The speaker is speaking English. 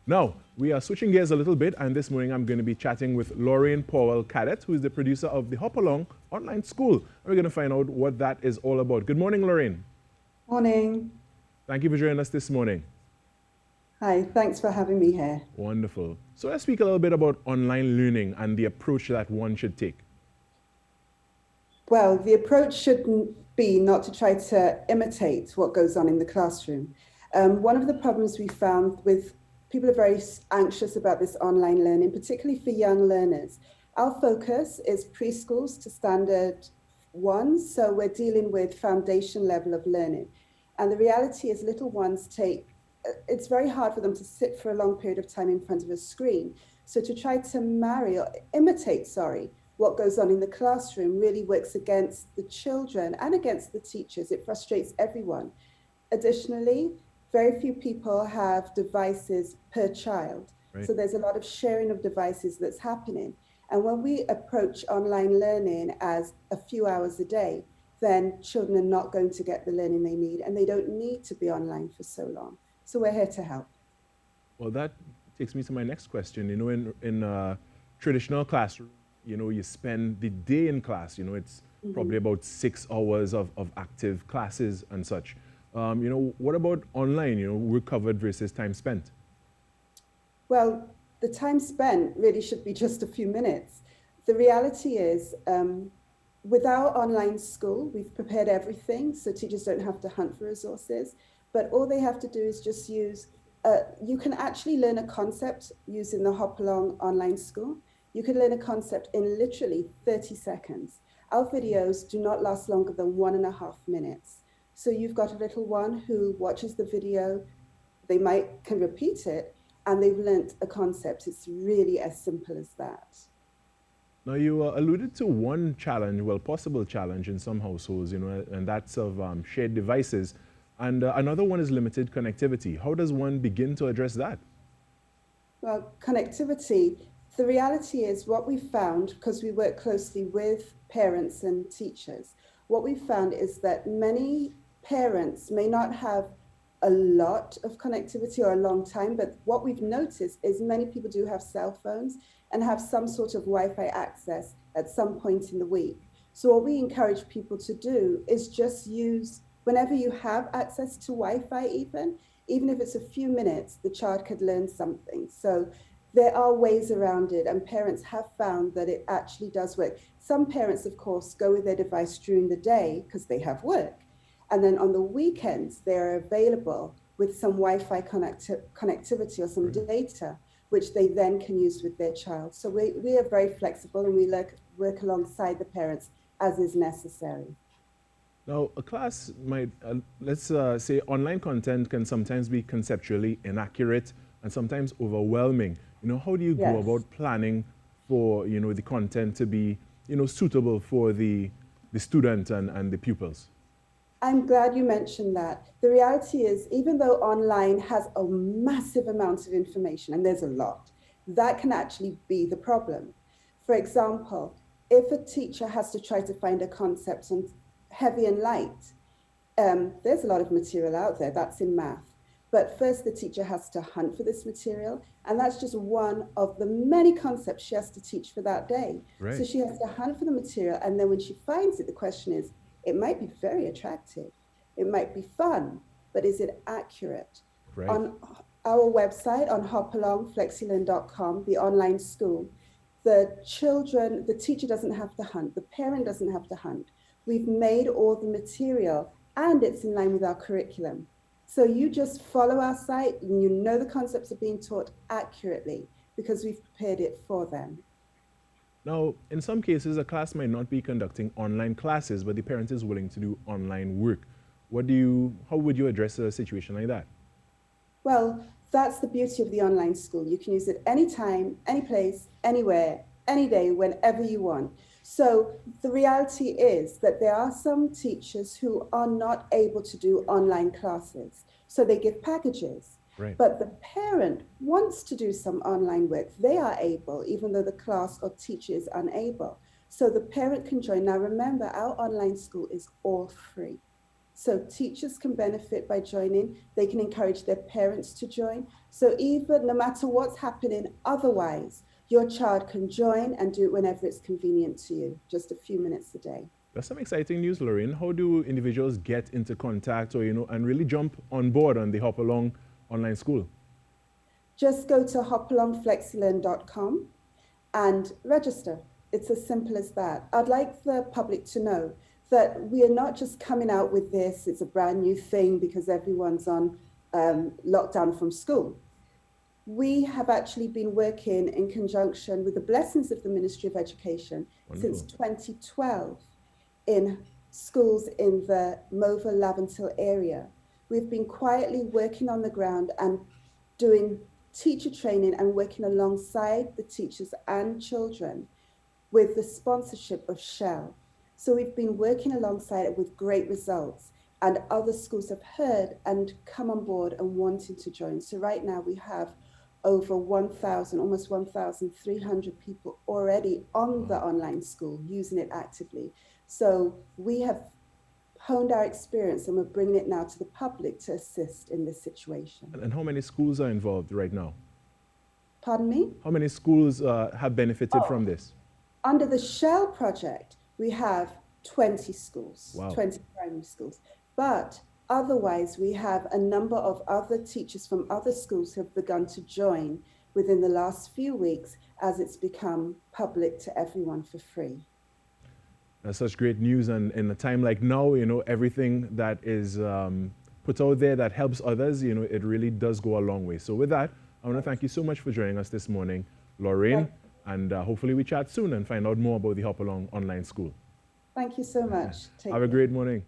Now, we are switching gears a little bit, and this morning I'm going to be chatting with Lorraine Powell Cadet, who is the producer of the Hopalong online school. And we're going to find out what that is all about. Good morning, Lorraine. Morning. Thank you for joining us this morning. Hi, thanks for having me here. Wonderful. So let's speak a little bit about online learning and the approach that one should take. Well, the approach shouldn't be not to try to imitate what goes on in the classroom. One of the problems we found with people are very anxious about this online learning, particularly for young learners. Our focus is preschools to standard 1, so we're dealing with foundation level of learning. And the reality is little ones it's very hard for them to sit for a long period of time in front of a screen. So to try to imitate, what goes on in the classroom really works against the children and against the teachers. It frustrates everyone. Additionally, very few people have devices per child. Right. So there's a lot of sharing of devices that's happening. And when we approach online learning as a few hours a day, then children are not going to get the learning they need, and they don't need to be online for so long. So we're here to help. Well, that takes me to my next question. You know, in a traditional classroom, you know, you spend the day in class. You know, it's probably about 6 hours of active classes and such. You know, what about online, you know, recovered versus time spent? Well, the time spent really should be just a few minutes. The reality is, with our online school, we've prepared everything so teachers don't have to hunt for resources, but all they have to do is just use, you can actually learn a concept using the Hopalong online school. You can learn a concept in literally 30 seconds. Our videos do not last longer than 1.5 minutes. So you've got a little one who watches the video, they can repeat it, and they've learnt a concept. It's really as simple as that. Now, you alluded to one challenge, well, possible challenge in some households, you know, and that's of shared devices. And another one is limited connectivity. How does one begin to address that? Well, connectivity, the reality is what we found, because we work closely with parents and teachers, what we found is that many parents may not have a lot of connectivity or a long time, but what we've noticed is many people do have cell phones and have some sort of Wi-Fi access at some point in the week. So what we encourage people to do is just use, whenever you have access to Wi-Fi even if it's a few minutes, the child could learn something. So there are ways around it, and parents have found that it actually does work. Some parents, of course, go with their device during the day because they have work. And then on the weekends, they're available with some Wi-Fi connectivity or some data, which they then can use with their child. So we are very flexible, and we work alongside the parents as is necessary. Now, a class might, let's say online content can sometimes be conceptually inaccurate and sometimes overwhelming. You know, how do you go about planning for, you know, the content to be, you know, suitable for the student and the pupils? I'm glad you mentioned that. The reality is, even though online has a massive amount of information, and there's a lot, that can actually be the problem. For example, if a teacher has to try to find a concept on heavy and light, there's a lot of material out there, that's in math. But first the teacher has to hunt for this material, and that's just one of the many concepts she has to teach for that day. Right. So she has to hunt for the material, and then when she finds it, the question is, it might be very attractive, it might be fun, but is it accurate? Right. On our website, on hopalongflexilearn.com, the online school, the teacher doesn't have to hunt, the parent doesn't have to hunt. We've made all the material, and it's in line with our curriculum. So you just follow our site, and you know the concepts are being taught accurately because we've prepared it for them. Now, in some cases, a class might not be conducting online classes, but the parent is willing to do online work. How would you address a situation like that? Well, that's the beauty of the online school. You can use it anytime, any place, anywhere, any day, whenever you want. So the reality is that there are some teachers who are not able to do online classes. So they give packages. Right. But the parent wants to do some online work. They are able, even though the class or teacher is unable. So the parent can join. Now remember, our online school is all free. So teachers can benefit by joining. They can encourage their parents to join. So even no matter what's happening otherwise, your child can join and do it whenever it's convenient to you, just a few minutes a day. That's some exciting news, Lorraine. How do individuals get into contact or, and really jump on board on the Hopalong online school? Just go to hopalongflexilearn.com and register. It's as simple as that. I'd like the public to know that we are not just coming out with this, it's a brand new thing because everyone's on lockdown from school. We have actually been working in conjunction with the blessings of the Ministry of Education since 2012 in schools in the Mova Laventil area. We've been quietly working on the ground and doing teacher training and working alongside the teachers and children with the sponsorship of Shell. So we've been working alongside it with great results, and other schools have heard and come on board and wanting to join. So right now we have over 1,000, almost 1,300 people already on the online school using it actively. So we have honed our experience and we're bringing it now to the public to assist in this situation. And how many schools are involved right now? Pardon me? How many schools have benefited from this? Under the Shell project, we have 20 schools, wow. 20 primary schools. But otherwise, we have a number of other teachers from other schools who have begun to join within the last few weeks as it's become public to everyone for free. That's such great news, and in a time like now, everything that is put out there that helps others, it really does go a long way. So with that, I want to thank you so much for joining us this morning, Lorraine, and hopefully we chat soon and find out more about the Hopalong online school. Thank you so much. Have a great morning.